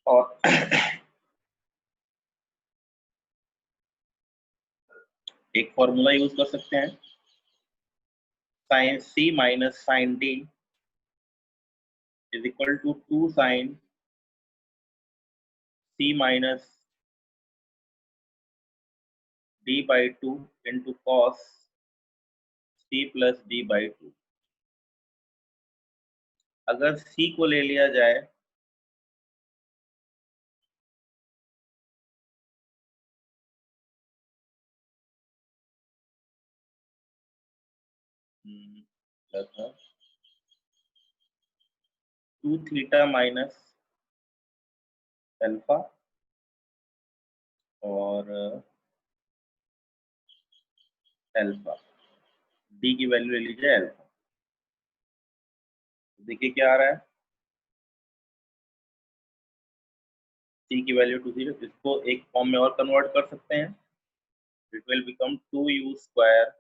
और एक formula use कर सकते हैं, sine C minus sine D is equal to 2 sine C minus D by 2 into cos C plus D by 2। अगर C को ले लिया जाए था 2 थीटा माइनस अल्फा और अल्फा, डी की वैल्यू ले लीजिए अल्फा। देखिए क्या आ रहा है, सी की वैल्यू 2 थी, इसको एक फॉर्म में और कन्वर्ट कर सकते हैं, it will become 2u square,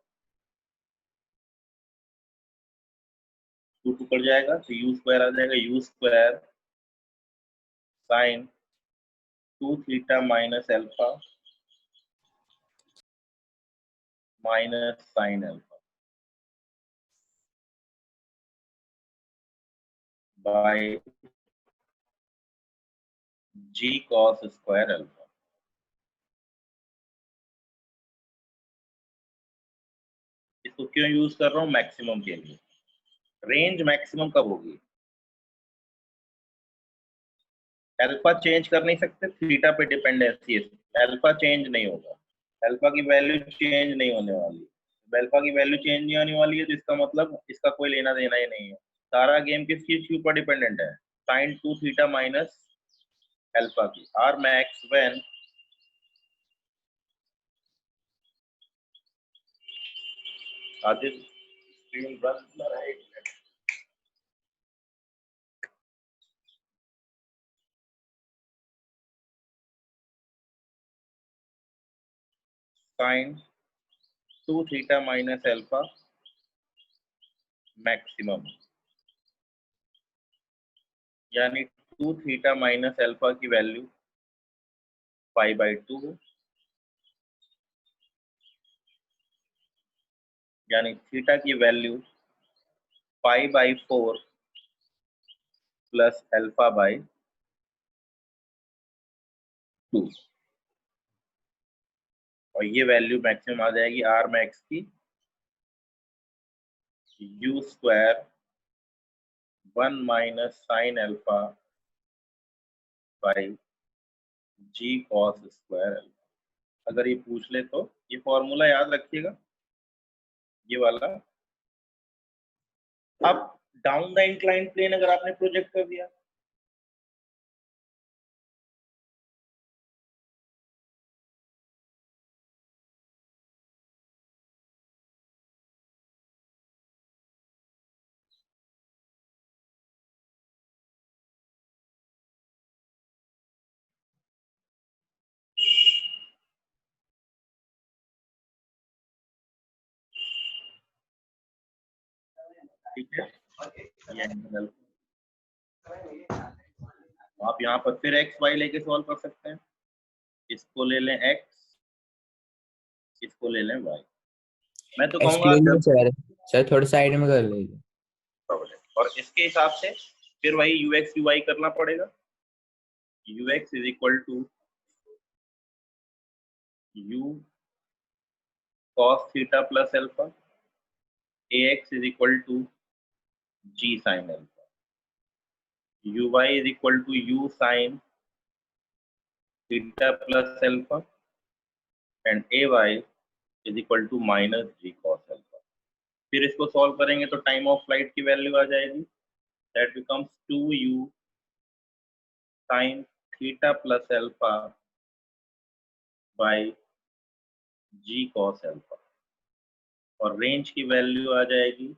2 कर जाएगा तो u स्क्वायर आ जाएगा, u square sine 2 theta minus alpha minus sine alpha by G cos square alpha. इसको क्यों यूज कर रहा हूँ, मैक्सिमम के लिए। रेंज मैक्सिमम कब होगी, अल्फा चेंज कर नहीं सकते, थीटा पे डिपेंडेंसी है, अल्फा चेंज नहीं होगा, अल्फा की वैल्यू चेंज नहीं होने वाली, अल्फा की वैल्यू चेंज नहीं होने वाली है तो इसका मतलब इसका कोई लेना देना ही नहीं है। सारा गेम किस चीज के ऊपर डिपेंडेंट है, साइन 2 थीटा माइनस अल्फा की। R max when Aditya screen बंद कर रहा है, sine 2 theta minus alpha maximum, यानी 2 थीटा माइनस अल्फा की वैल्यू पाई बाई 2 है, यानी थीटा की value pi by 4 plus alpha by 2, और ये वैल्यू मैक्सिमम आ जाएगी आर मैक्स की U square 1 minus sine alpha by ji cos square alpha. अगर ये पूछ ले तो ये फॉर्मूला याद रखिएगा, ये वाला। अब डाउन द इंक्लाइन प्लेन अगर आपने प्रोजेक्ट कर दिया, ठीक है, ये एंगल आप यहाँ पर फिर एक्स वाई लेके सॉल्व कर सकते हैं, इसको ले लें एक्स, इसको ले लें वाई। मैं तो कहूंगा एक्सक्लूसिव जब सर थोड़ा साइड में कर लीजिए, और इसके हिसाब से फिर वही यू एक्स यू वाई करना पड़ेगा, U X is equal to U cos theta plus alpha, A X is equal to G sine alpha, U Y is equal to U sine theta plus alpha and A Y is equal to minus G cos alpha. फिर इसको solve करेंगे तो time of flight की value आ जाएगी, that becomes 2u sine theta plus alpha by ji cos alpha, और range की value आ जाएगी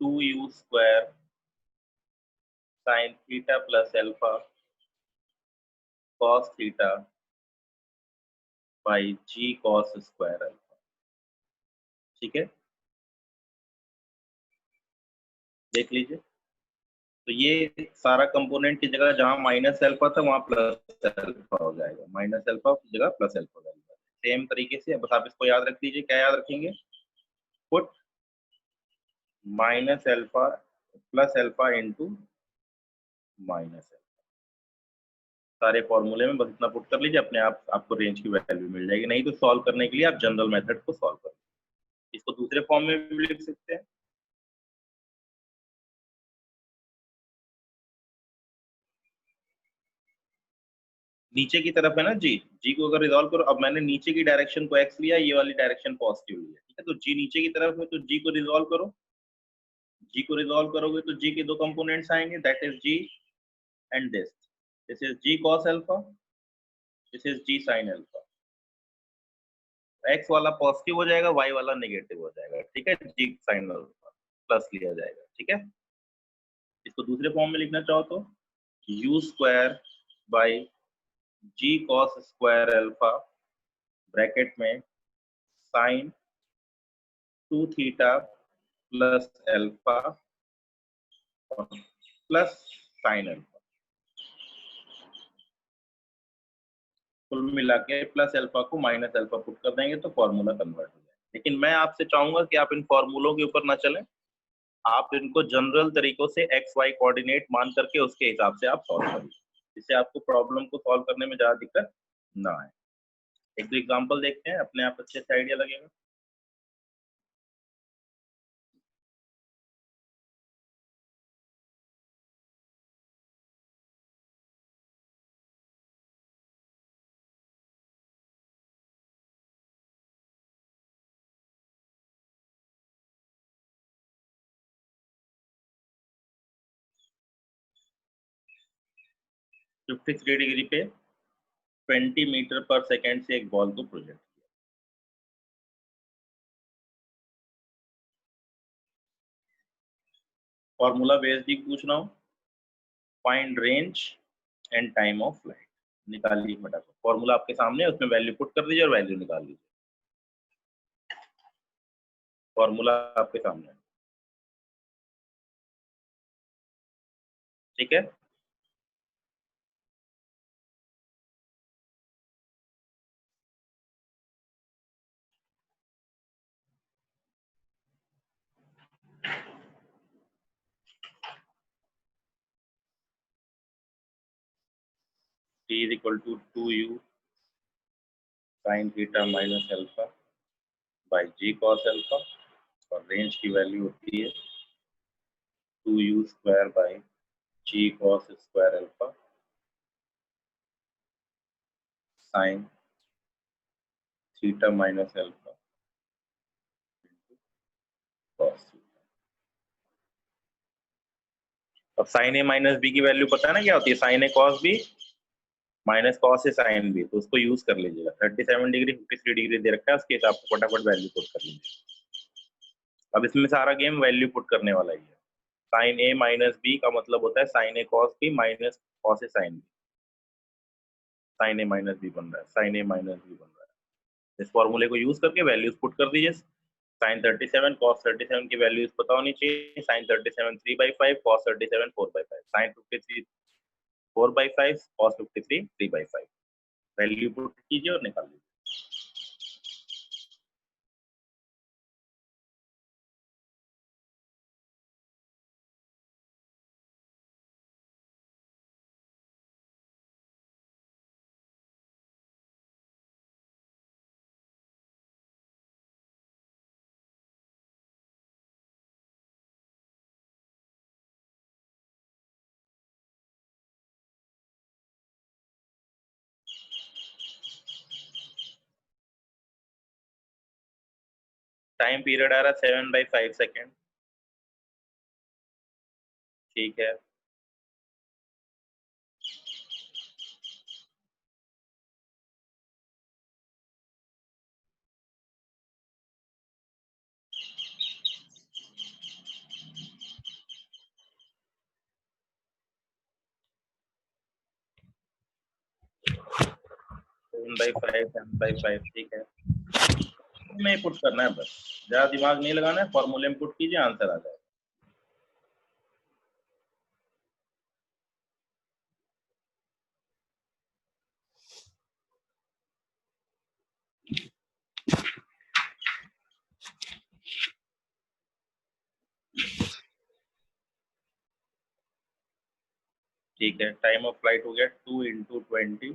2u square sine theta plus alpha cos theta by ji cos square alpha. ठीक है, देख लीजिए। तो ये सारा कंपोनेंट की जगह जहां माइनस अल्फा था वहां प्लस अल्फा हो जाएगा, माइनस अल्फा की जगह प्लस अल्फा हो जाएगा। सेम तरीके से बस आप इसको याद रख लीजिए। क्या याद रखेंगे? Put minus alpha plus alpha into minus alpha. सारे फॉर्मूले में बस इतना पुट कर लीजिए, अपने आप आपको रेंज की वैल्यू मिल जाएगी। नहीं तो सॉल्व करने के लिए आप जनरल मेथड को सॉल्व कर, इसको दूसरे फॉर्म में भी लिख सकते हैं। नीचे की तरफ है ना जी, जी को अगर रिजॉल्व करो, अब मैंने नीचे की डायरेक्शन को एक्स लिया, ये वाली डायरेक्शन पॉजिटिव लिया, ठीक है। तो जी नीचे की तरफ है तो जी को रिजॉल्व करो। जी को रिजॉल्व करोगे तो जी के दो कंपोनेंट्स आएंगे, that is G and this is G cos alpha, this is G sine alpha. X वाला पॉजिटिव हो जाएगा, वाई वाला नेगेटिव हो जाएगा, ठीक है। जी साइन अल्फा प्लस लिया जाएगा, ठीक है। इसको दूसरे फॉर्म में लिखना चाहो तो u square by ji cos square alpha bracket में sine 2 theta plus alpha plus sine alpha, कुल मिला के प्लस अल्फा को माइनस अल्फा पुट कर देंगे तो फॉर्मूला कन्वर्ट हो जाएगा। लेकिन मैं आपसे चाहूंगा कि आप इन फॉर्मूलों के ऊपर ना चलें, आप इनको जनरल तरीकों से एक्स वाई कोऑर्डिनेट मान करके उसके हिसाब से आप सॉल्व करिए, जिससे आपको प्रॉब्लम को सॉल्व करने में ज्यादा दिक्कत ना आए। एक दो एग्जांपल देखते हैं, अपने आप अच्छे से आइडिया लगेगा। फिफ्टी 3 डिग्री पे 20 मीटर पर सेकेंड से एक बॉल को प्रोजेक्ट किया। फॉर्मूला बेस्ड भी पूछ रहा हूँ, find range and time of flight. निकाल लीजिए फटाफट, फॉर्मूला आपके सामने है, उसमें वैल्यू पुट कर दीजिए और वैल्यू निकाल लीजिए। फॉर्मूला आपके सामने है, ठीक है। T is equal to 2u sin theta minus alpha by ji cos alpha, और रेंज की वैल्यू होती है 2u square by ji cos square alpha sine theta minus alpha cos theta. अब साइन ए माइनस बी की value पता है ना क्या होती है? Sine A cos B minus cos A sine B, तो उसको यूज कर लीजिएगा। 37 डिग्री 53 डिग्री दे रखा है, उसके हिसाब से फटाफट वैल्यू पुट कर लीजिए। अब इसमें सारा गेम वैल्यू पुट करने वाला ही है। साइन ए माइनस बी का मतलब होता है sine A cos B minus cos A sine B. Sign A minus B बन रहा है, साइन ए माइनस बी बन रहा है। इस फॉर्मूले को यूज करके वैल्यूज पुट कर दीजिए। साइन 37 कॉस 37 की वैल्यूज पता होनी चाहिए। Sine 37 3/5, cos 37 4/5, sine 53 4/5, cos 53 3/5। Value put कीजिए और निकाल लीजिए। टाइम पीरियड आ रहा है 7/5 सेकेंड, ठीक है। सेवन बाई फाइव, ठीक है। में पुट करना है बस, ज्यादा दिमाग नहीं लगाना है, फॉर्मूले में पुट कीजिए, आंसर आ जाएगा। ठीक है, टाइम ऑफ फ्लाइट हो गया 2 × 20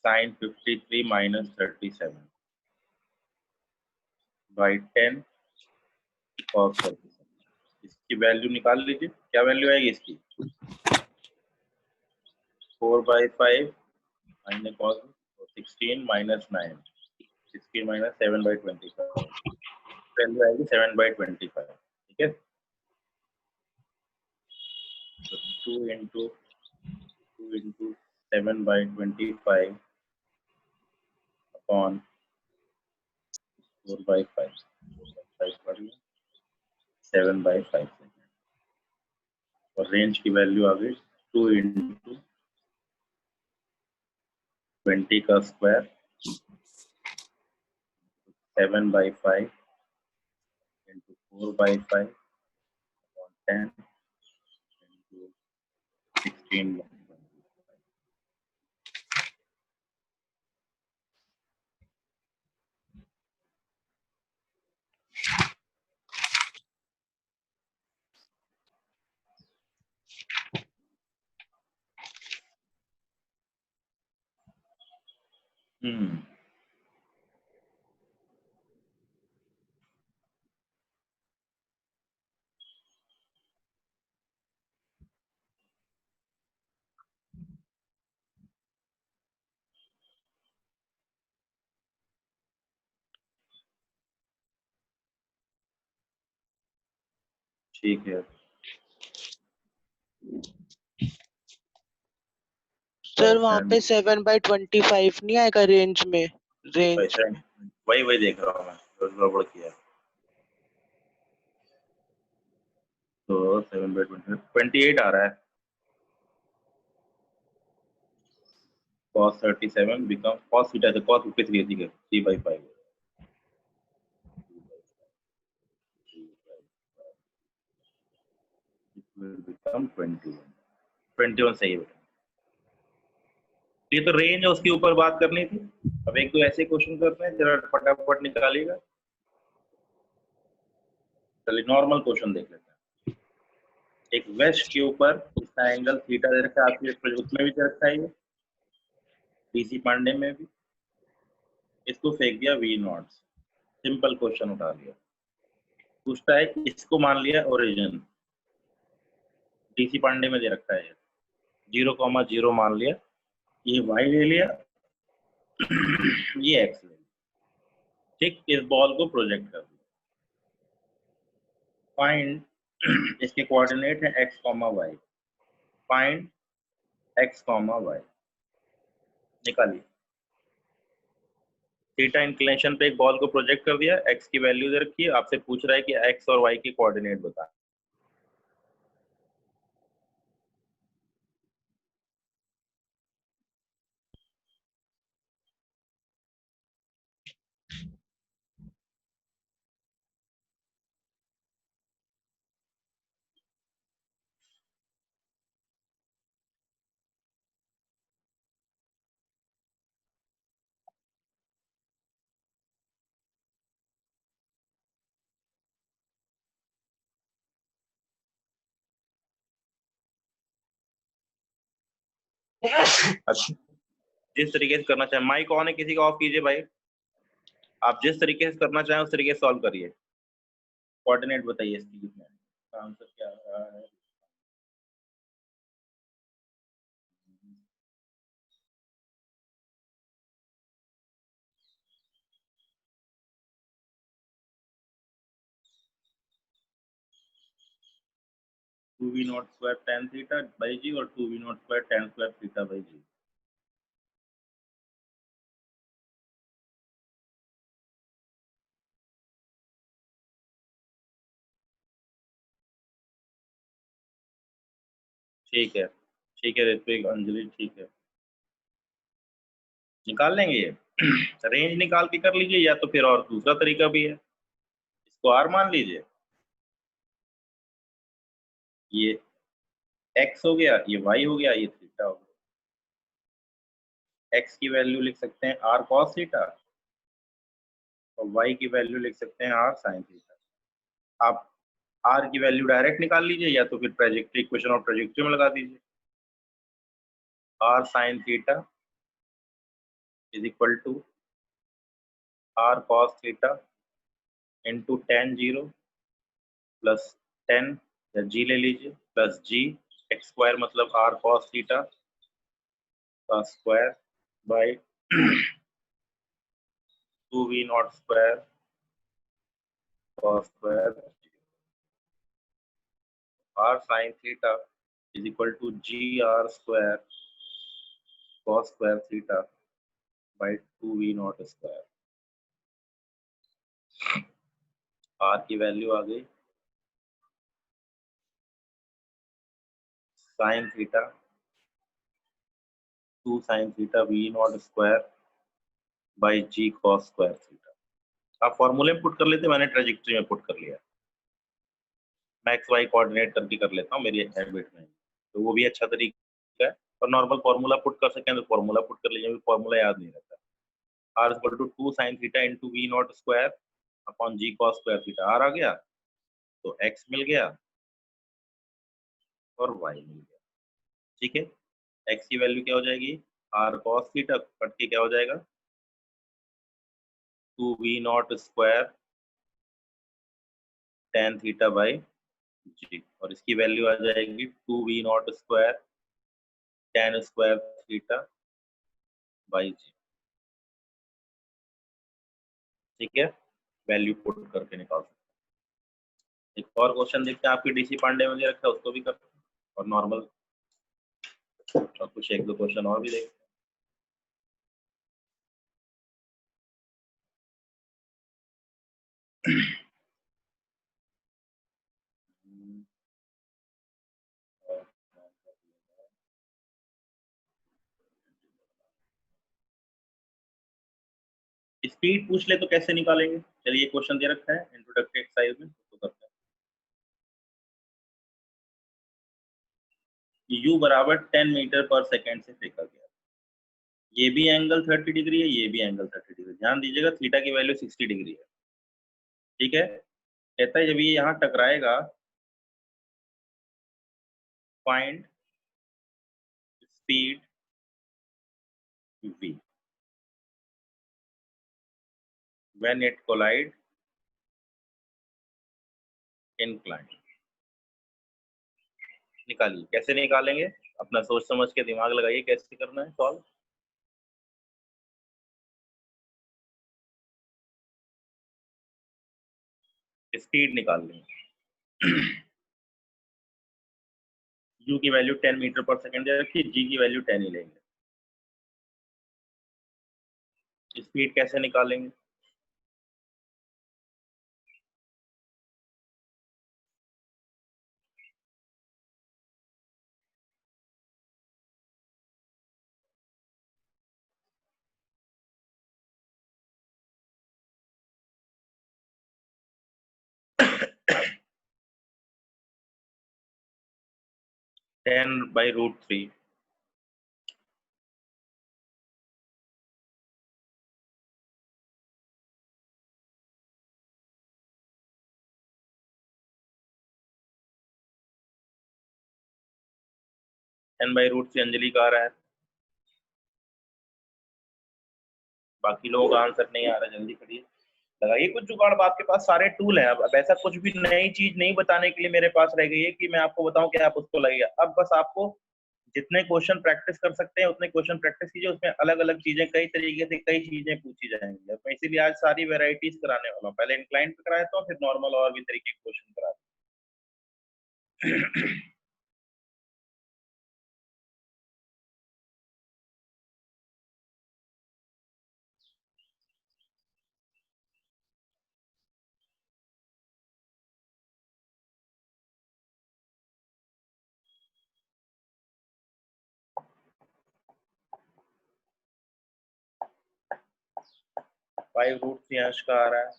sin 53 - 37 बाई 10 cos 37। इसकी वैल्यू निकाल लीजिए, क्या वैल्यू आएगी इसकी? 4/5 माइनस cos 16 - 9 16 - 7/25 वैल्यू आएगी 7/25। ठीक है, तो 2 × 7/25 अपॉन 4/5 7/5 और रेंज की वैल्यू आ गई 2 × 20 का स्क्वायर 7/5 × 4/5 अपॉन 10 × 16 ठीक है। सर वहाँ पे 7/25 नहीं आएगा रेंज में? रेंज वही देख रहा हूँ मैं, गड़बड़ किया। तो 7/28 आ रहा है। cos 37 become cos theta से cos 53 ठीक है 3/5 it will become 21 सही है बेटा। ये तो रेंज है, उसके ऊपर बात करनी थी। अब एक दो ऐसे क्वेश्चन करते हैं, जरा फटाफट निकालिएगा। चलिए नॉर्मल क्वेश्चन देख लेते हैं। एक वेस्ट के ऊपर इसका एंगल थीटा दे रखा है, आपके उसमें भी दे रखा है, ये डीसी पांडे में भी। इसको फेंक दिया V0, सिंपल क्वेश्चन उठा लिया। पूछता है कि इसको मान लिया ओरिजिन, डीसी पांडे में दे रखा है 0,0 मान लिया, ये y ले लिया ये x ले लिया। ठीक, इस बॉल को प्रोजेक्ट कर दिया। फाइंड इसके कोऑर्डिनेट है x, y। Find x, y निकालिए। थीटा इंक्लिनेशन पे एक बॉल को प्रोजेक्ट कर दिया, x की वैल्यू दे रखी है, आपसे पूछ रहा है कि x और y के कोऑर्डिनेट बता। जिस तरीके से करना चाहे, माइक ऑन है किसी का ऑफ कीजिए भाई। आप जिस तरीके से करना चाहें उस तरीके से सॉल्व करिए। कोऑर्डिनेट बताइए इसकी, कितना आंसर क्या आ रहा है। Two we not square tan theta by g और 2v0 square tan square theta by g. ठीक है ऋत्विक, अंजलि, ठीक है निकाल लेंगे ये। रेंज निकाल के कर लीजिए, या तो फिर और दूसरा तरीका भी है, इसको आर मान लीजिए, ये x हो गया, ये y हो गया, ये थीटा हो गया। x की वैल्यू लिख सकते हैं r cos थीटा और y की वैल्यू लिख सकते हैं r sin थीटा। आप आर की वैल्यू डायरेक्ट निकाल लीजिए या तो फिर ट्रेजेक्ट्री, इक्वेशन ऑफ ट्रेजेक्ट्री में लगा दीजिए। R sine theta is equal to R cos theta into ten zero plus ten, या जी ले लीजिए, प्लस जी एक्स स्क्वायर मतलब आर कॉस थीटा का square by two we not square cos square R sine theta is equal to G R square cos square theta by two we not square. R की value आ गई sine theta two sine theta V not square by ji cos square theta. आप फॉर्मूले में put कर लेते, मैंने trajectory में पुट कर लिया। मैं एक्स वाई कोऑर्डिनेट करके कर लेता हूँ, मेरी हैबिट में, तो वो भी अच्छा तरीका है। और नॉर्मल फॉर्मूला पुट कर सकें तो फॉर्मूला पुट कर लीजिए, फॉर्मूला याद नहीं रहता। R equal to two sine theta into v not square upon g cos square theta. R आ गया तो एक्स मिल गया और वाई मिल गया। ठीक है, एक्स की वैल्यू क्या हो जाएगी, आर कॉस थीटा कट के क्या हो जाएगा, two we not square tan theta by g, और इसकी वैल्यू आ जाएगी two we not square tan square theta by g. ठीक है, वैल्यू पुट करके निकाल सकते हैं। एक और क्वेश्चन देखते हैं, आपकी डीसी पांडे में रखा है उसको भी करते हैं, और नॉर्मल और कुछ एक दो क्वेश्चन और भी देखते हैं। स्पीड पूछ ले तो कैसे निकालेंगे, चलिए क्वेश्चन दे रखा है इंट्रोडक्टरी एक्सरसाइज में, तो करते हैं। u बराबर 10 मीटर पर सेकेंड से फेंका गया, ये भी एंगल 30 डिग्री है, ये भी एंगल 30 डिग्री। ध्यान दीजिएगा थीटा की वैल्यू 60 डिग्री है। ठीक है, कहता है जब ये यहाँ टकराएगा find speed v when it collide inclined। निकालिए, कैसे निकालेंगे, अपना सोच समझ के दिमाग लगाइए कैसे करना है सॉल्व। स्पीड निकाल लेंगे। u की वैल्यू 10 मीटर पर सेकंड दे रखी, g की वैल्यू 10 ही लेंगे। स्पीड कैसे निकालेंगे, ten by root three Anjali का आ रहा है, बाकी लोगों का आंसर नहीं आ रहा, जल्दी करिए, लगाइए कुछ जुगाड़। अब आपके पास सारे टूल हैं, अब ऐसा कुछ भी नई चीज नहीं बताने के लिए मेरे पास रह गई है कि मैं आपको बताऊं कि आप उसको लगाइए। अब बस आपको जितने क्वेश्चन प्रैक्टिस कर सकते हैं उतने क्वेश्चन प्रैक्टिस कीजिए, उसमें अलग अलग चीजें कई तरीके से कई चीजें पूछी जाएंगी। मैं इसीलिए आज सारी वेराइटीज कराने वाला हूँ, पहले इंक्लाइन पे कराया था, फिर नॉर्मल और भी तरीके के क्वेश्चन कराते। फाइव रूट थ्री अंश का आ रहा है,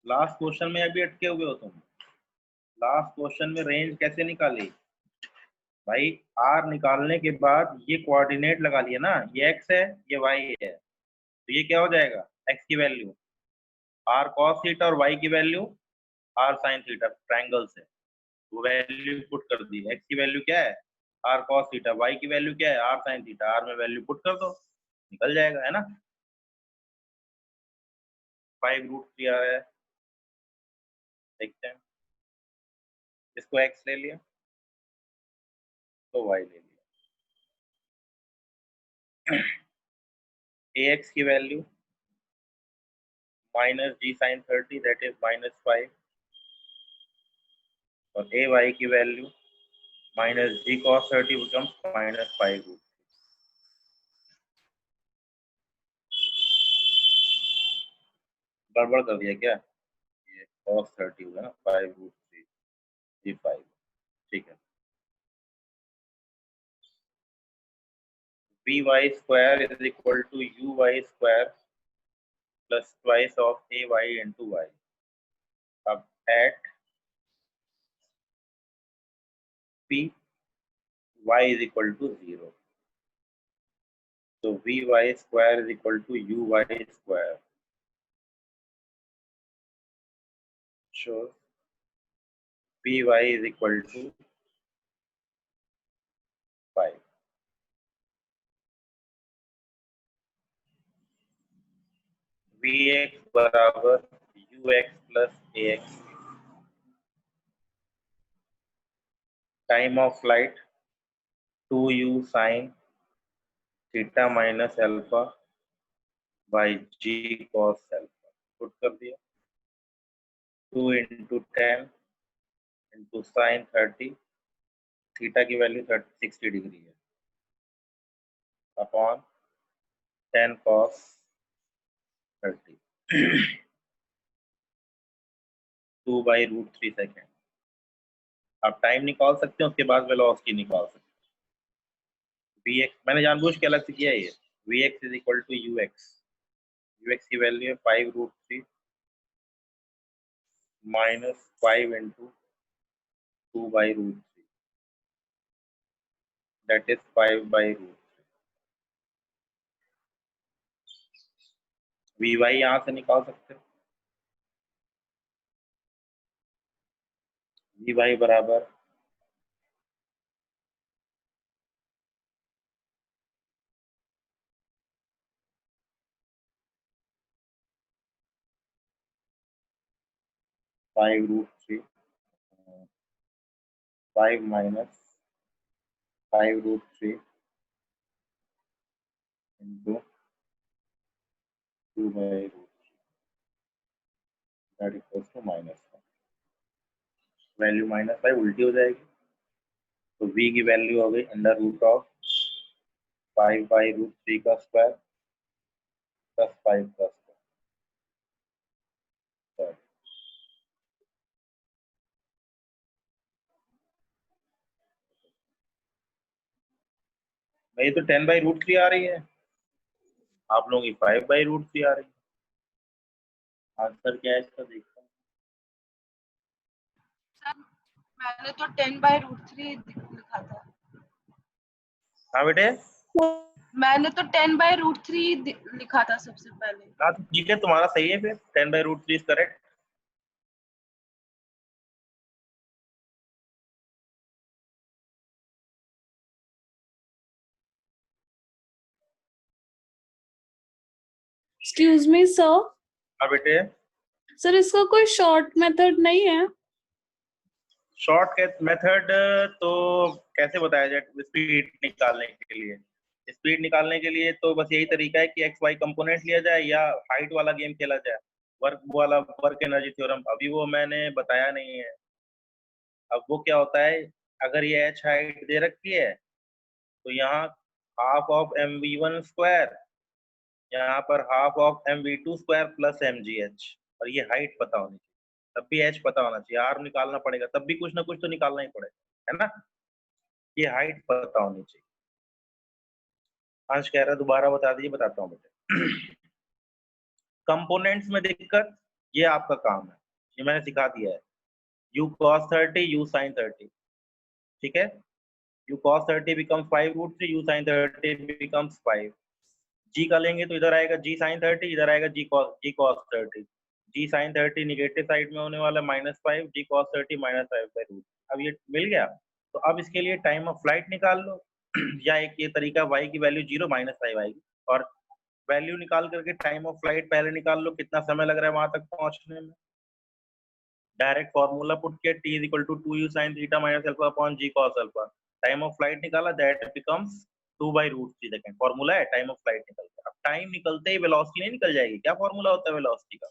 लास्ट क्वेश्चन में अभी अटके हुए हो तुम। लास्ट क्वेश्चन में रेंज कैसे निकाली भाई? आर निकालने के बाद ये कोऑर्डिनेट लगा लिया ना, ये एक्स है ये वाई है, तो ये क्या हो जाएगा? एक्स की वैल्यू आर कॉस थीटा और वाई की value R sine theta, triangle से वो वैल्यू पुट कर दी। एक्स की वैल्यू क्या है? आर कॉस थीटा, वाई की वैल्यू क्या है? R sine theta. आर में वैल्यू पुट कर दो, निकल जाएगा, है ना। 5√3 आ रहा है, देखते हैं। इसको एक्स ले लिया तो वाई ले लिया। ए एक्स की value minus G sine 30 that is -5, और ए वाई की value minus G cos 30 becomes -5√3। गड़बड़ कर दिया क्या? ये cos 30 होगा ना, 5√3 जी 5, ठीक है। vy square is equal to uy square plus twice of ay into y. अब at p y is equal to 0, so vy square is equal to uy square. Sure, py is equal to 5. vx बराबर ux plus ax, time of flight 2u sin theta minus alpha by g cos alpha, put कर दिया। 2 into 10 into sin 30, theta की value 60 degree है, upon 10 cos 30, 2/√3 second. आप time निकाल सकते हैं, उसके बाद वेलोसिटी निकाल सकते हैं। vx मैंने जानबूझ के अलग से किया है ये। vx is equal to ux, ux की वैल्यू है 5√3 minus 5 into 2/√3 that is 5/√3। vy यहाँ से निकाल सकते हो, vy बराबर (5√3) 5 minus 5√3 into 2/√3 that equals to -1। Value -5 उल्टी हो जाएगी, तो v की वैल्यू हो गई √5/√3 का स्क्वायर प्लस 5 का स्क्वायर। नहीं तो 10/√3 आ रही है, आप लोगों की 5/√3 आ रही है। आंसर क्या है इसका देखता हूँ। सर मैंने तो 10/√3 लिखा था। हाँ बेटे, मैंने तो 10/√3 लिखा था सबसे पहले। हाँ तो ठीक है, तुम्हारा सही है फिर, 10/√3 is correct. Excuse me sir. हाँ बेटे, सर इसका कोई शॉर्ट मेथड नहीं है? शॉर्ट मेथड तो कैसे बताया जाए? स्पीड निकालने के लिए, स्पीड निकालने के लिए तो बस यही तरीका है कि एक्स वाई कंपोनेंट लिया जाए या हाइट वाला गेम खेला जाए, वर्क वाला, वर्क एनर्जी थ्योरम। अभी वो मैंने बताया नहीं है। अब वो क्या होता है, अगर ये एच हाइट दे रखी है तो यहाँ हाफ ऑफ mv1 स्क्वायर, यहाँ पर half of mv2 square plus mgh, और ये हाइट पता होनी चाहिए, तब भी एच पता होना चाहिए। आर निकालना पड़ेगा, तब भी कुछ ना कुछ तो निकालना ही पड़ेगा, है ना। ये हाइट पता होनी चाहिए। अंश कह रहा है दोबारा बता दीजिए, बताता हूँ बेटे। कंपोनेंट्स में दिक्कत, ये आपका काम है, ये मैंने सिखा दिया है। u cos 30 u sin 30, ठीक है। u cos 30 becomes 5√3, u sin 30 becomes 5। g का लेंगे तो इधर आएगा g sin 30, इधर आएगा g cos 30। g sin 30 negative side में होने वाला -5, g cos 30 -5/√। अब ये मिल गया। तो अब इसके लिए टाइम ऑफ फ्लाइट निकाल लो या एक ये तरीका, y की वैल्यू 0 -5 आएगी और वैल्यू निकाल करके टाइम ऑफ फ्लाइट पहले निकाल लो, कितना समय लग रहा है वहां तक पहुंचने में। डायरेक्ट फॉर्मूला पुट किया, t is equal to 2u sin theta minus alpha upon g cos alpha। Time of flight निकाला, दैट बिकम्स 2/√3 सेकंड। फॉर्मूला है टाइम ऑफ फ्लाइट निकल गया। अब टाइम निकलते ही वेलोसिटी नहीं निकल जाएगी? क्या फॉर्मूला होता है वेलोसिटी का?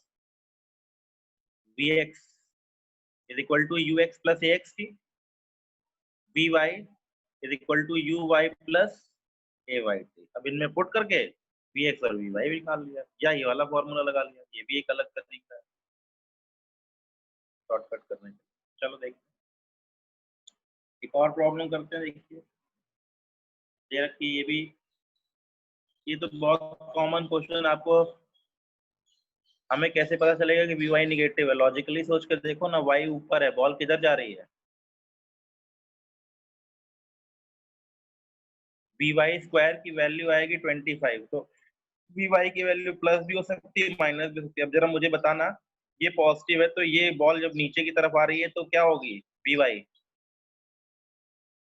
vx is equal to ux plus axt, vy is equal to uy plus ayt। अब इनमें पुट करके vx और vy भी निकाल लिया, या ये वाला फॉर्मूला लगा लिया। ये भी एक अलग तरीका है शॉर्टकट करने का। चलो देखते हैं, एक और प्रॉब्लम करते हैं। देखिए दे रखी ये भी, ये तो बहुत कॉमन क्वेश्चन। आपको हमें कैसे पता चलेगा कि vy निगेटिव है? लॉजिकली सोच कर देखो ना, y ऊपर है, बॉल किधर जा रही है? vy स्क्वायर की वैल्यू आएगी 25, तो vy की वैल्यू प्लस भी हो सकती है माइनस भी हो सकती है। अब जरा मुझे बताना, ये पॉजिटिव है तो ये बॉल जब नीचे की तरफ आ रही है तो क्या होगी vy?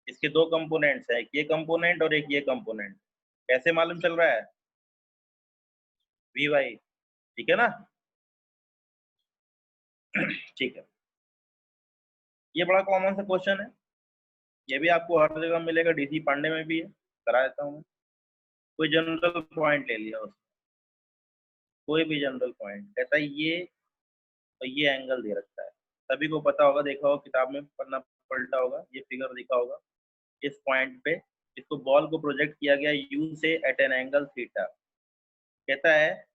इसके दो कंपोनेंट्स है, एक ये कंपोनेंट और एक ये कंपोनेंट। कैसे मालूम चल रहा है? vy, ठीक है ना? ठीक है, ये बड़ा कॉमन सा क्वेश्चन है, ये भी आपको हर जगह मिलेगा, डीसी पांडे में भी है, करा देता हूँ। कोई जनरल पॉइंट ले लिया उसने, कोई भी जनरल पॉइंट, कहता है ये और ये एंगल दे रखा है। सभी को पता होगा, देखा होगा किताब में, पढ़ना पलटा होगा, ये फिगर दिखा होगा। इस पॉइंट पे इसको बॉल को प्रोजेक्ट किया गया यू से एट एन एंगल थीटा। कहता है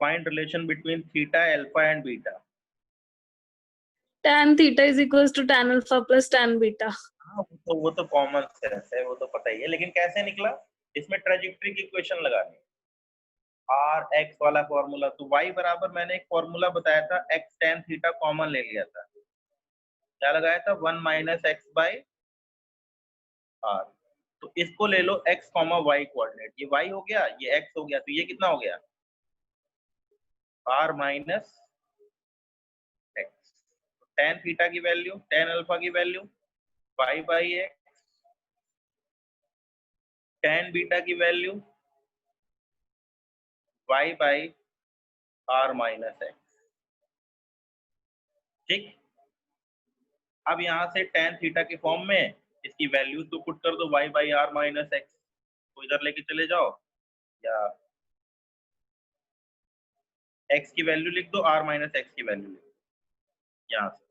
find relation between theta, alpha and beta. tan theta is equals to tan alpha plus tan beta. हाँ, वो तो कॉमन सेंस है, वो तो पता ही है, लेकिन कैसे निकला? इसमें ट्रेजेक्टरी की इक्वेशन लगानी, आर एक्स वाला फॉर्मूला। तो y बराबर, मैंने एक फॉर्मूला बताया था, x tan थीटा कॉमन ले लिया था। क्या लगाया था? 1 माइनस एक्स बाई आर। तो इसको ले लो x, y कोऑर्डिनेट। ये y हो गया, ये x हो गया, तो ये कितना हो गया? r minus x. tan theta की वैल्यू, tan अल्फा की value y by x, tan beta की value y by r minus x. ठीक, अब यहाँ से tan थीटा के फॉर्म में इसकी वैल्यू तो पुट कर दो, y by r minus x को इधर लेके चले जाओ, या x की वैल्यू लिख दो, r माइनस एक्स की वैल्यू लिख दो। यहाँ से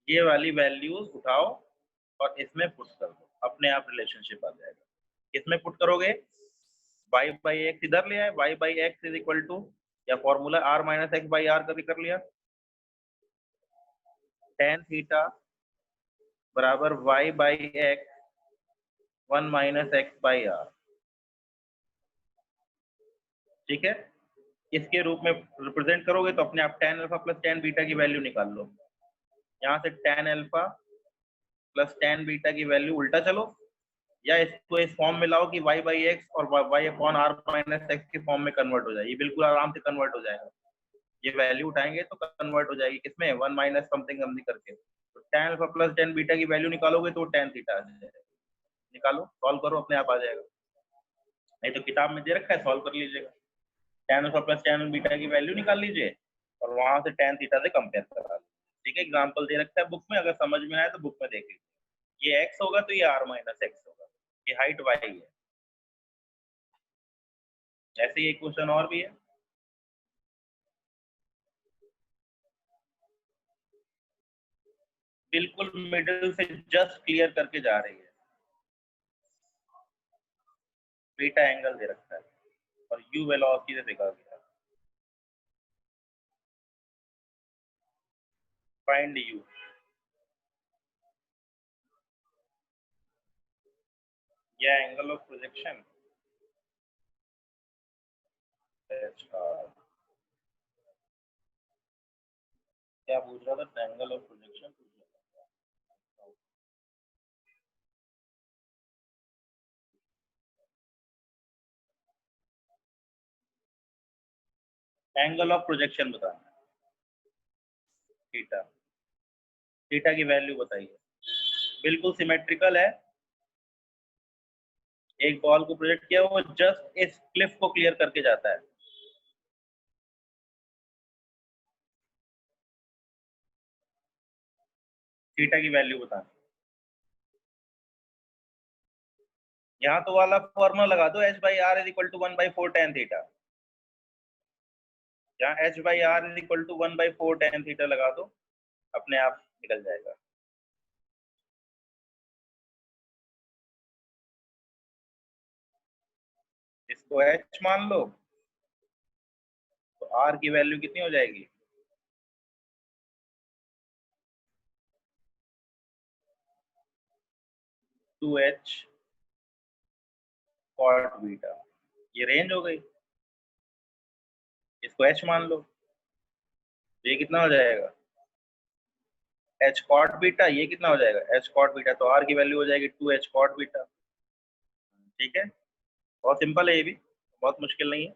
ये वाली वैल्यूज उठाओ और इसमें पुट कर दो, अपने आप रिलेशनशिप आ जाएगा। किसमें पुट करोगे? y बाई एक्स इधर ले आए, y by x is equal to, या formula r minus x by r करके कर लिया, tan थीटा बराबर y by x 1 minus x by r. ठीक है, इसके रूप में रिप्रेजेंट करोगे तो अपने आप tan alpha plus tan beta की वैल्यू निकाल लो। यहाँ से tan alpha plus tan beta की वैल्यू उल्टा चलो, या इसको इस फॉर्म में लाओ कि y बाई एक्स और y upon r minus x के फॉर्म में कन्वर्ट हो जाए। ये बिल्कुल आराम से कन्वर्ट हो जाएगा, ये वैल्यू उठाएंगे तो कन्वर्ट हो जाएगी किसमें? 1 माइनस समथिंग समथिंग करके। तो tan alpha plus tan beta की वैल्यू निकालोगे तो tan थीटा आ जाएगा। निकालो, सॉल्व करो, अपने आप आ जाएगा। नहीं तो किताब में दे रखा है, सॉल्व कर लीजिएगा। tan alpha plus tan beta की वैल्यू निकाल लीजिए और वहां से tan थीटा से कंपेयर करा लीजिए। ठीक है, एग्जांपल दे रखा है बुक में, अगर समझ में आए तो बुक में देख लीजिए। ये x होगा तो ये r माइनस एक्स होगा, ये हाइट y है। ऐसे ही एक क्वेश्चन और भी है, बिल्कुल मिडिल से जस्ट क्लियर करके जा रही है। बीटा एंगल दे रखा है और u वेलोसिटी से दिखा गया। Find u। यह एंगल ऑफ प्रोजेक्शन HR क्या पूछ रहा था? एंगल ऑफ प्रोजेक्शन पूछ रहा था। एंगल ऑफ प्रोजेक्शन बताना है। थीटा, थीटा की वैल्यू बताइए। बिल्कुल सिमेट्रिकल है, एक बॉल को प्रोजेक्ट किया, वो जस्ट इस क्लिफ को क्लियर करके जाता है। थीटा की वैल्यू बताना। यहाँ तो वाला फॉर्मूला लगा दो, h by R is equal to 1/4 tan theta. यहाँ h by R is equal to 1/4 tan theta लगा दो, अपने आप निकल जाएगा। इसको h मान लो तो r की वैल्यू कितनी हो जाएगी? टू एच कॉट बीटा, ये रेंज हो गई। इसको h मान लो, ये कितना हो जाएगा? h कॉट बीटा, ये कितना हो जाएगा? h कॉट बीटा, तो r की वैल्यू हो जाएगी 2h कॉट बीटा। ठीक है, बहुत सिंपल है, ये भी बहुत मुश्किल नहीं है।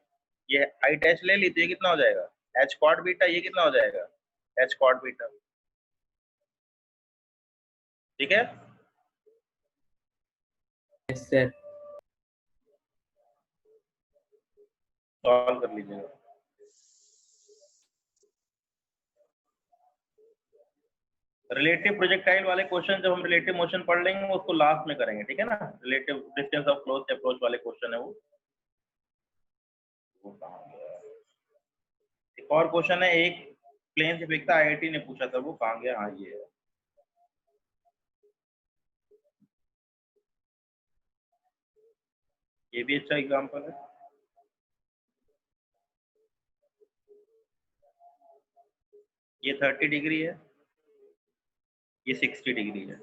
ये हाइट h ले ली तो ये कितना हो जाएगा? h कॉट बीटा, ये कितना हो जाएगा? h cot beta. ठीक है, यस सर। सॉल्व कर लीजिएगा। रिलेटिव प्रोजेक्टाइल वाले क्वेश्चन जब हम रिलेटिव मोशन पढ़ लेंगे वो उसको लास्ट में करेंगे, ठीक है ना? Relative distance of close approach वाले क्वेश्चन है वो कहाँ गया? एक और क्वेश्चन है, एक प्लेन से फेंकता, आईआईटी ने पूछा था, वो कहाँ गया? हाँ ये है। ये भी अच्छा एग्जांपल है। ये 30 डिग्री है, ये 60 डिग्री है।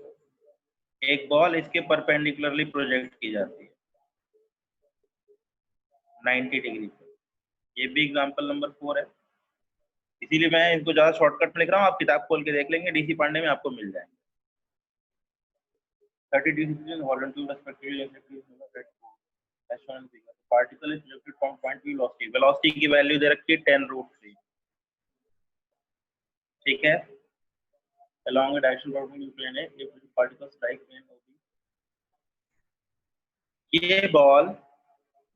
एक बॉल इसके परपेंडिकुलरली प्रोजेक्ट की जाती है 90 डिग्री पे। ये भी एग्जांपल नंबर 4 है, इसीलिए मैं इसको ज्यादा शॉर्टकट में लिख रहा हूँ। आप किताब खोल के देख लेंगे, डीसी पांडे में आपको मिल जाएंगे। 30 degree horizontal respectively particle is projected from point P velocity, velocity की वैल्यू दे रखी है 10√3। ठीक है, along a directional perpendicular plane है, if the particle strike plane OB, ये बॉल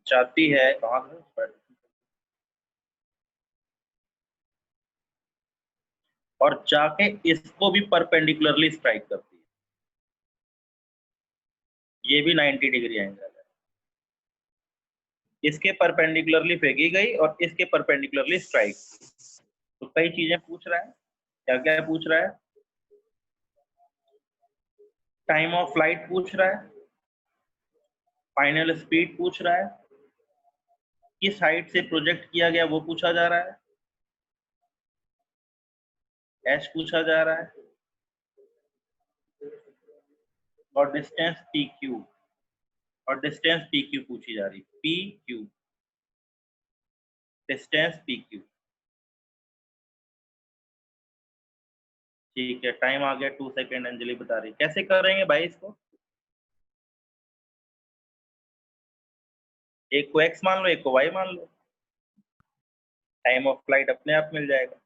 जाती है कहाँ से? और जाके इसको भी परपेंडिकुलरली स्ट्राइक करती है। ये भी 90 डिग्री एंगल है। इसके परपेंडिकुलरली फेंकी गई और इसके परपेंडिकुलरली स्ट्राइक। तो कई चीजें पूछ रहा है, क्या क्या पूछ रहा है? टाइम ऑफ फ्लाइट पूछ रहा है, फाइनल स्पीड पूछ रहा है, किस हाइट से प्रोजेक्ट किया गया वो पूछा जा रहा है, एच पूछा जा रहा है, और डिस्टेंस पी क्यू, और डिस्टेंस पी क्यू पूछी जा रही है। P Q, distance P Q. ठीक है, टाइम आ गया 2 सेकेंड। अंजलि बता रही कैसे करेंगे भाई इसको? एक को x मान लो, एक को y मान लो, टाइम ऑफ फ्लाइट अपने आप मिल जाएगा।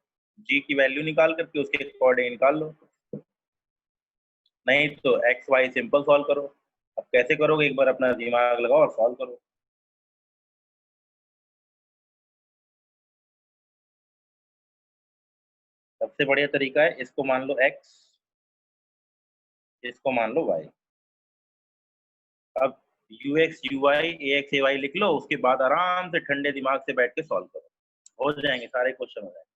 g की वैल्यू निकाल करके उसके कोऑर्डिनेट निकाल लो, नहीं तो x y सिंपल सॉल्व करो। अब कैसे करोगे, एक बार अपना दिमाग लगाओ और सॉल्व करो। सबसे बढ़िया तरीका है, इसको मान लो x, इसको मान लो y। अब ux uy ax ay लिख लो, उसके बाद आराम से ठंडे दिमाग से बैठ के सॉल्व करो, हो जाएंगे सारे क्वेश्चन हो जाएंगे।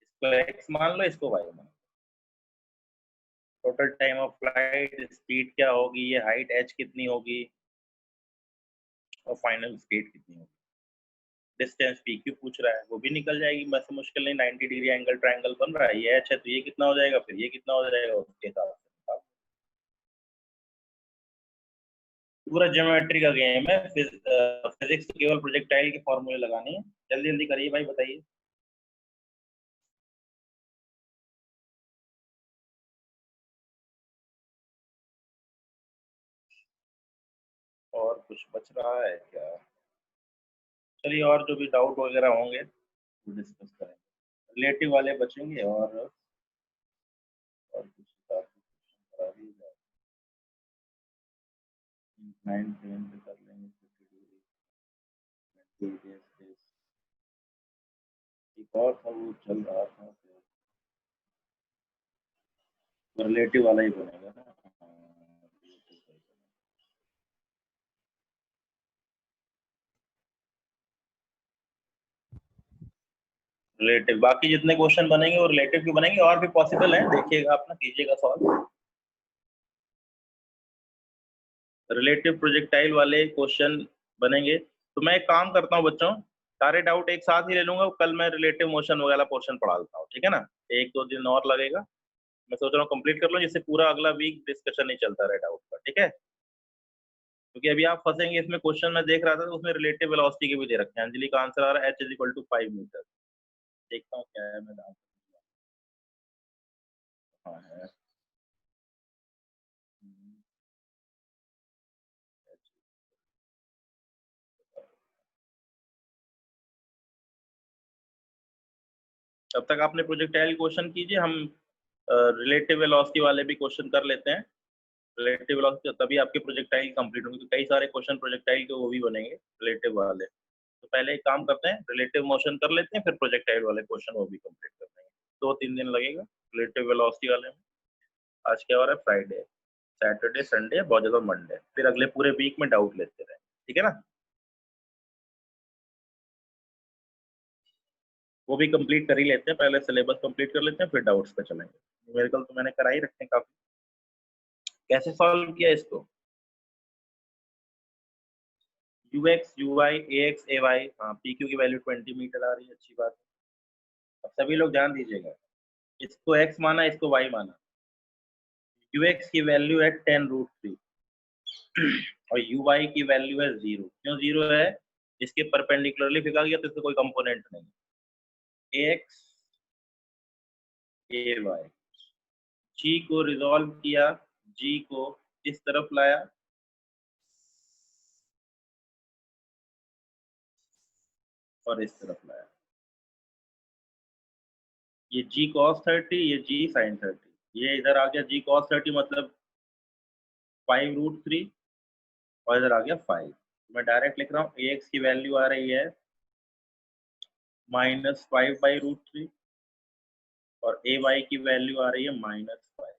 इसको x मान लो, इसको y मान लो। Total time of flight, speed क्या होगी, ये हाइट h कितनी होगी, और फाइनल स्पीड कितनी होगी। डिस्टेंस पी क्यू पूछ रहा है, वो भी निकल जाएगी, बस मुश्किल नहीं। 90 डिग्री एंगल ट्रायंगल बन रहा है, ये h है तो ये कितना हो जाएगा, फिर ये कितना हो जाएगा, उसके हिसाब से। पूरा ज्योमेट्री का गेम है। फिजिक्स तो केवल प्रोजेक्टाइल के फॉर्मूले लगाने हैं। जल्दी जल्दी करिए भाई, बताइए। और कुछ बच रहा है क्या? चलिए, और जो भी डाउट वगैरह होंगे वो डिस्कस करेंगे। रिलेटिव वाले बचेंगे और कुछ करा ही जाए। 9 10 पे कर लेंगे 50 डिग्री 20 days। एक और था वो चल रहा था, रिलेटिव वाला ही बनेगा ना। रिलेटिव बाकी जितने क्वेश्चन बनेंगे वो रिलेटिव के बनेंगे, और भी पॉसिबल है, देखिएगा अपना, कीजिएगा सॉल्व। रिलेटिव प्रोजेक्टाइल वाले क्वेश्चन बनेंगे। तो मैं एक काम करता हूँ बच्चों, सारे डाउट एक साथ ही ले लूंगा। कल मैं रिलेटिव मोशन वाला पोर्शन पढ़ा देता हूँ, ठीक है ना? 1-2 दिन और लगेगा, मैं सोच रहा हूँ कंप्लीट कर लूँ, जिससे पूरा अगला वीक डिस्कशन नहीं चलता रहे डाउट का, ठीक है? क्योंकि अभी आप फंसेंगे इसमें। क्वेश्चन मैं देख रहा था तो उसमें रिलेटिव वेलोसिटी के भी दे रखे हैं। अंजलि का आंसर आ रहा है h = 5 मीटर। देखता हूँ क्या है, मैं हाँ है। तब तक आपने प्रोजेक्टाइल क्वेश्चन कीजिए, हम रिलेटिव वेलोसिटी वाले भी क्वेश्चन कर लेते हैं। रिलेटिव वेलोसिटी तभी आपके प्रोजेक्टाइल कंप्लीट होंगे, कई सारे क्वेश्चन प्रोजेक्टाइल के वो भी बनेंगे रिलेटिव वाले। तो पहले एक काम करते हैं, रिलेटिव मोशन कर लेते हैं, फिर प्रोजेक्टाइल वाले क्वेश्चन वो भी कंप्लीट कर देंगे। 2-3 दिन लगेगा रिलेटिव वेलोसिटी वाले में। आज क्या हो रहा है? फ्राइडे, सैटरडे, संडे, बहुत ज्यादा मंडे, फिर अगले पूरे वीक में डाउट लेते रहे, ठीक है ना? वो भी कंप्लीट कर ही लेते हैं, पहले सिलेबस कंप्लीट कर लेते हैं, फिर डाउट्स पे चलेंगे। न्यूमेरिकल तो मैंने करा ही रखे हैं काफी। कैसे सॉल्व किया इसको? ux uy ax ay, हाँ pq की वैल्यू 20 मीटर आ रही है, अच्छी बात है। अब सभी लोग ध्यान दीजिएगा, इसको x माना, इसको y माना। ux की वैल्यू है 10√3 और uy की वैल्यू है 0। क्यों 0 है? इसके परपेंडिकुलरली फेंका गया तो इसका कोई कंपोनेंट नहीं। ax ay, g को रिजॉल्व किया, g को इस तरफ लाया, और इस तरफ लाया। ये g cos 30, ये g sin 30, ये इधर आ गया g cos 30 मतलब 5√3, और इधर आ गया 5। मैं डायरेक्ट लिख रहा हूँ, ax की वैल्यू आ रही है -5/√3 और ay की वैल्यू आ रही है -5।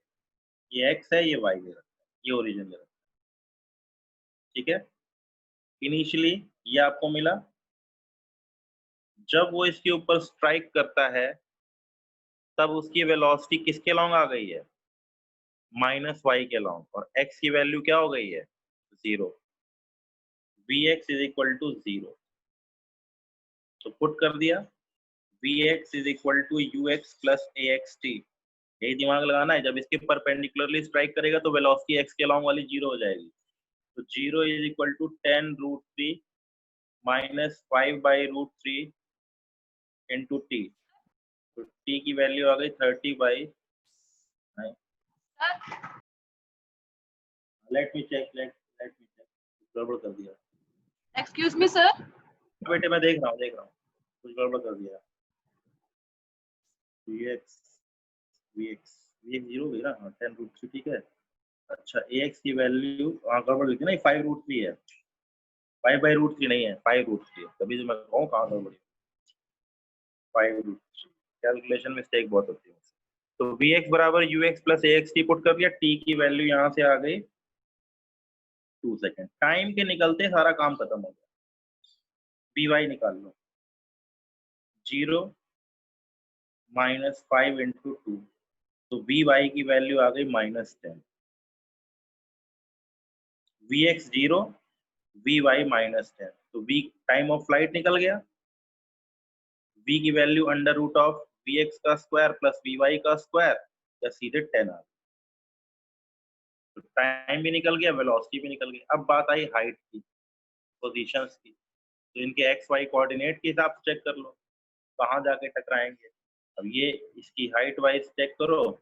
ये x है, ये y दे रखा है, ये ओरिजिन दे रखा है, ठीक है? इनिशियली ये आपको मिला, जब वो इसके ऊपर स्ट्राइक करता है तब उसकी वेलोसिटी किसके लॉन्ग आ गई है? -y के लॉन्ग, और x की वैल्यू क्या हो गई है? 0। vx = 0, तो पुट कर दिया, vx = ux + axt। यही दिमाग लगाना है, जब इसके परपेंडिकुलरली स्ट्राइक करेगा तो वेलोसिटी x के लॉन्ग वाली 0 हो जाएगी। तो 0 = 10√3 -5/√3 इंटू t। तो t की वैल्यू आ गई 30/9। लेट मी चेक, गड़बड़ कर दिया। Excuse me sir. बेटे मैं देख रहा हूँ, कुछ गड़बड़ कर दिया। vx 0 गई ना? हाँ 10√3, ठीक है। अच्छा ax की वैल्यू गड़बड़ लिखी ना, 5√3 है, 5/√3 नहीं है, 5√3 है, तभी तो मैं कहूँ कहाँ गड़बड़ी। 5√3 कैलकुलेशन मिस्टेक बहुत होती है। तो vx = ux + axt पुट कर दिया, t की वैल्यू यहाँ से आ गई 2 सेकेंड। टाइम के निकलते सारा काम खत्म हो गया। by निकाल लो, 0 -5 × 2, तो vy की वैल्यू आ गई -10। vx 0, vy -10, तो v टाइम ऑफ फ्लाइट निकल गया। v की वैल्यू √of vx का स्क्वायर + vy का स्क्वायर, या सीधे 10 आ गया। तो टाइम भी निकल गया, वेलोसिटी भी निकल गई। अब बात आई हाइट की, पोजीशंस की। तो इनके एक्स वाई कोऑर्डिनेट के हिसाब से चेक कर लो कहाँ जाके टकराएंगे। अब ये इसकी हाइट वाइज चेक करो,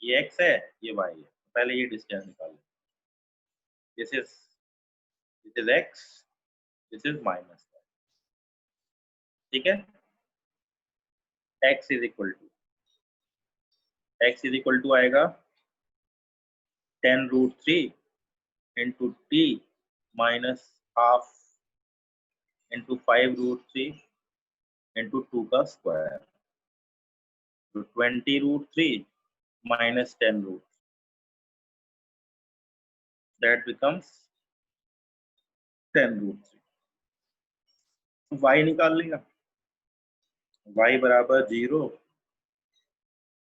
ये x है, ये y है। पहले ये डिस्टेंस निकालो। This is x, this is minus y। ठीक है, x इज इक्वल टू आएगा 10√3 into t minus half into 5√3 into 2 का स्क्वायर। तो 20√3 minus 10 root, that becomes 10√3। y निकाल लेगा, y बराबर 0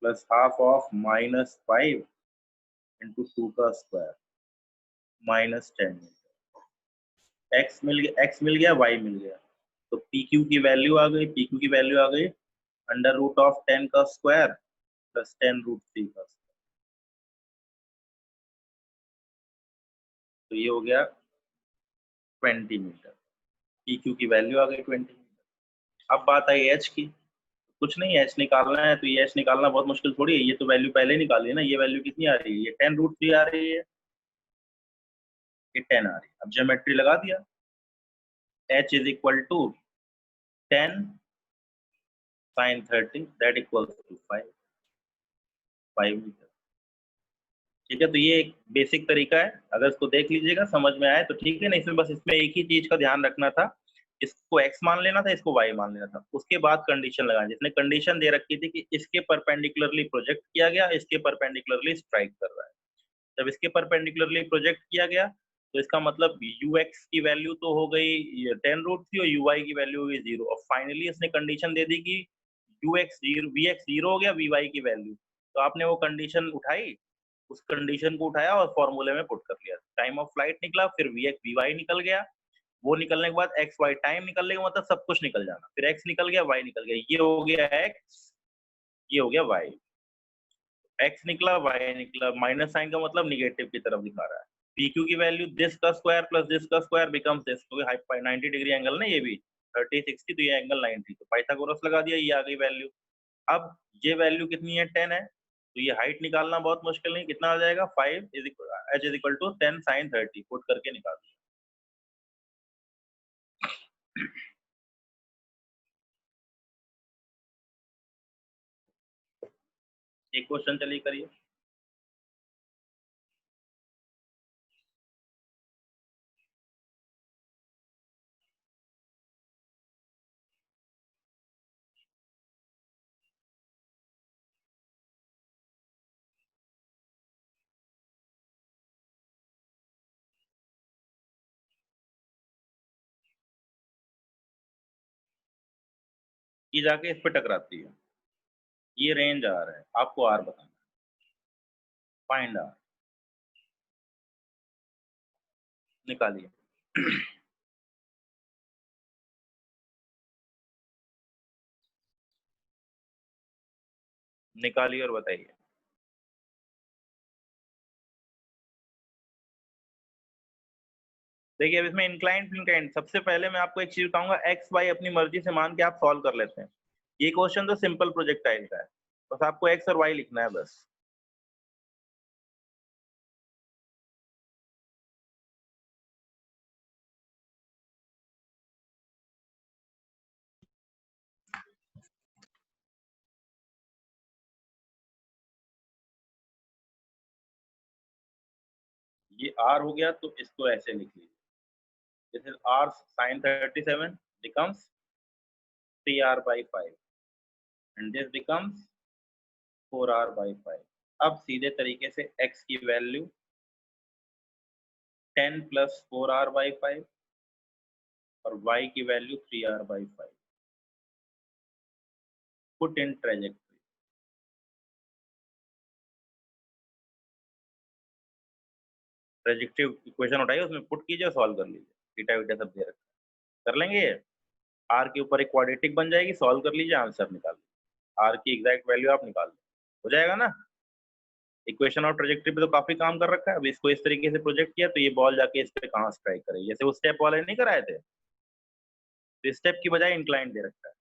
प्लस हाफ ऑफ -5 इंटू 2 का स्क्वायर -10। x मिल गया, y मिल गया। तो pq की वैल्यू आ गई, √10 का स्क्वायर प्लस 10√3 का स्क्वायर। तो ये हो गया 20 मीटर। pq की वैल्यू आ गई 20 मीटर। अब बात आई h की। कुछ नहीं, h निकालना है, तो ये h निकालना बहुत मुश्किल थोड़ी है, ये तो वैल्यू पहले निकाली है ना। ये वैल्यू कितनी आ रही है, ये 10√3 आ रही है, ये 10 आ रही है। अब ज्योमेट्री लगा दिया, h is equal to 10 sin 30 that equals to 5 metre. ठीक है, तो ये एक बेसिक तरीका है, अगर इसको देख लीजिएगा समझ में आए तो ठीक है। नहीं, इसमें बस इसमें एक ही चीज का ध्यान रखना था, इसको x मान लेना था, इसको y मान लेना था। उसके बाद कंडीशन लगानी, जिसने कंडीशन दे रखी थी कि इसके परपेंडिकुलरली प्रोजेक्ट किया गया, इसके परपेंडिकुलरली स्ट्राइक कर रहा है। जब इसके परपेंडिकुलरली प्रोजेक्ट किया गया तो इसका मतलब ux की वैल्यू तो हो गई 10√3 और uy की वैल्यू हो गई 0। और फाइनली इसने कंडीशन दे दी कि ux 0, vx 0 हो गया, vy की वैल्यू। तो आपने वो कंडीशन उठाई, उस कंडीशन को उठाया और फॉर्मूले में पुट कर लिया। टाइम ऑफ फ्लाइट निकला, फिर vx vy निकल गया। वो निकलने के बाद एक्स वाई, टाइम निकलने का मतलब सब कुछ निकल जाना, फिर एक्स निकल गया, वाई निकल गया। ये हो गया एक्स, ये हो गया वाई। एक्स निकला, वाई निकला, माइनस साइन का मतलब निगेटिव की तरफ दिखा रहा है। पी क्यू की वैल्यू दिस का स्क्वायर प्लस दिस का स्क्वायर बिकम्स दिस, क्योंकि 90 डिग्री एंगल ना, ये भी 30 60, तो ये एंगल 90। तो पाइथागोरस लगा दिया, ये आ गई वैल्यू। अब ये वैल्यू कितनी है, 10 है, तो ये हाइट निकालना बहुत मुश्किल नहीं, कितना आ जाएगा 5 h is equal to 10 sin 30, put करके निकाल दिया। एक क्वेश्चन चलिए करिए। ये जाके इस पे टकराती है, ये रेंज आ रहा है, आपको आर बताना है, फाइंड आर। निकालिए। निकालिए और बताइए। देखिए अब इसमें इंक्लाइंड फ्लिंकाइंड, सबसे पहले मैं आपको एक चीज बताऊंगा, एक्स वाई अपनी मर्जी से मान के आप सॉल्व कर लेते हैं। ये क्वेश्चन तो सिंपल प्रोजेक्टाइल का है, बस आपको एक्स और वाई लिखना है बस। ये आर हो गया, तो इसको ऐसे लिख लीजिए, this is R sin 37 becomes 3r/5 and this becomes 4r/5। अब सीधे तरीके से x की वैल्यू 10 + 4r/5 और y की value 3r/5, put in trajectory. Trajectory equation उठाइए, उसमें पुट कीजिए, सॉल्व कर लीजिए। थीटा वीटा सब दे रखा है, कर लेंगे ये। आर के ऊपर एक क्वाड्रेटिक बन जाएगी, सॉल्व कर लीजिए, आंसर निकाल लीजिए। आर की एग्जैक्ट वैल्यू आप निकाल लो, हो जाएगा ना। इक्वेशन ऑफ ट्रेजेक्टरी पे तो काफी काम कर रखा है। अब इसको इस तरीके से प्रोजेक्ट किया तो ये बॉल जाके इस पे कहाँ स्ट्राइक करेगी, जैसे वो स्टेप वाले नहीं कराए थे, तो स्टेप की बजाय इंक्लाइन दे रखा है,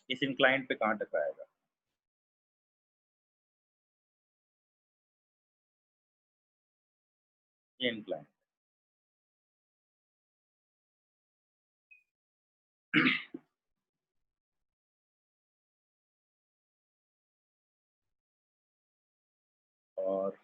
इस इंक्लाइन पे कहाँ टकराएगा। ये इंक्लाइन और